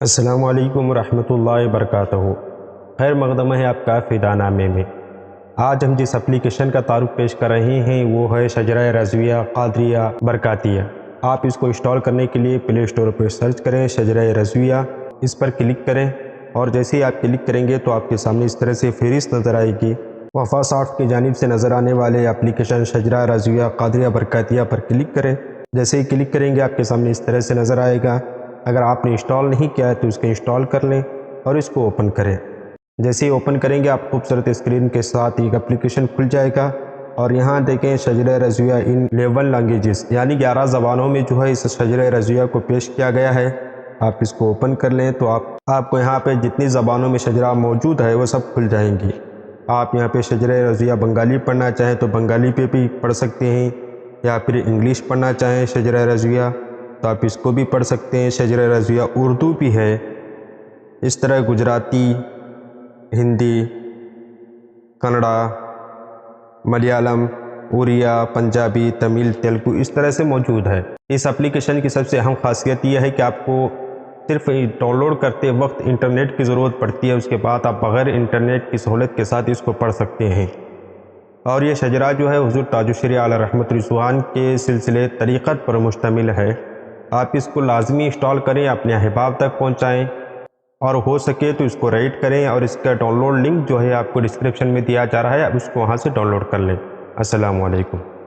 السلام علیکم ورحمۃ اللہ وبرکاتہ۔ خیر مقدمہ ہے آپ کا فدا نامے میں۔ آج ہم جس اپلیکیشن کا تعارف پیش کر رہے ہیں وہ ہے شجرہ رضویہ قادریہ برکاتیہ۔ آپ اس کو انسٹال کرنے کے لیے پلے اسٹور پہ سرچ کریں شجرہ رضویہ، اس پر کلک کریں اور جیسے ہی آپ کلک کریں گے تو آپ کے سامنے اس طرح سے فہرست نظر آئے گی۔ وفا سافٹ کی جانب سے نظر آنے والے اپلیکیشن شجرہ رضویہ قادریہ برکاتیہ پر کلک کریں۔ جیسے ہی کلک کریں گے آپ کے سامنے اس طرح سے نظر آئے گا۔ اگر آپ نے انسٹال نہیں کیا ہے تو اس کو انسٹال کر لیں اور اس کو اوپن کریں۔ جیسے ہی اوپن کریں گے آپ خوبصورت اسکرین کے ساتھ ایک اپلیکیشن کھل جائے گا اور یہاں دیکھیں شجرہ رضویہ ان 11 لینگویجز یعنی 11 زبانوں میں جو ہے اس شجرہ رضویہ کو پیش کیا گیا ہے۔ آپ اس کو اوپن کر لیں تو آپ کو یہاں پہ جتنی زبانوں میں شجرہ موجود ہے وہ سب کھل جائیں گی۔ آپ یہاں پہ شجرہ رضویہ بنگالی پڑھنا چاہیں تو بنگالی پہ بھی پڑھ سکتے ہیں، یا پھر انگلش پڑھنا چاہیں شجرہ رضویہ تو آپ اس کو بھی پڑھ سکتے ہیں۔ شجرہ رضویہ اردو بھی ہے، اس طرح گجراتی، ہندی، کنڑا، ملیالم، اڑیا، پنجابی، تمل، تیلگو اس طرح سے موجود ہے۔ اس اپلیکیشن کی سب سے اہم خاصیت یہ ہے کہ آپ کو صرف ڈاؤن لوڈ کرتے وقت انٹرنیٹ کی ضرورت پڑتی ہے، اس کے بعد آپ بغیر انٹرنیٹ کی سہولت کے ساتھ اس کو پڑھ سکتے ہیں۔ اور یہ شجرہ جو ہے حضور تاج الشریعہ علیہ رحمت رضوان کے سلسلے طریقت پر مشتمل ہے۔ آپ اس کو لازمی انسٹال کریں، اپنے احباب تک پہنچائیں اور ہو سکے تو اس کو ریٹ کریں، اور اس کا ڈاؤن لوڈ لنک جو ہے آپ کو ڈسکرپشن میں دیا جا رہا ہے، اب اس کو وہاں سے ڈاؤن لوڈ کر لیں۔ السلام علیکم۔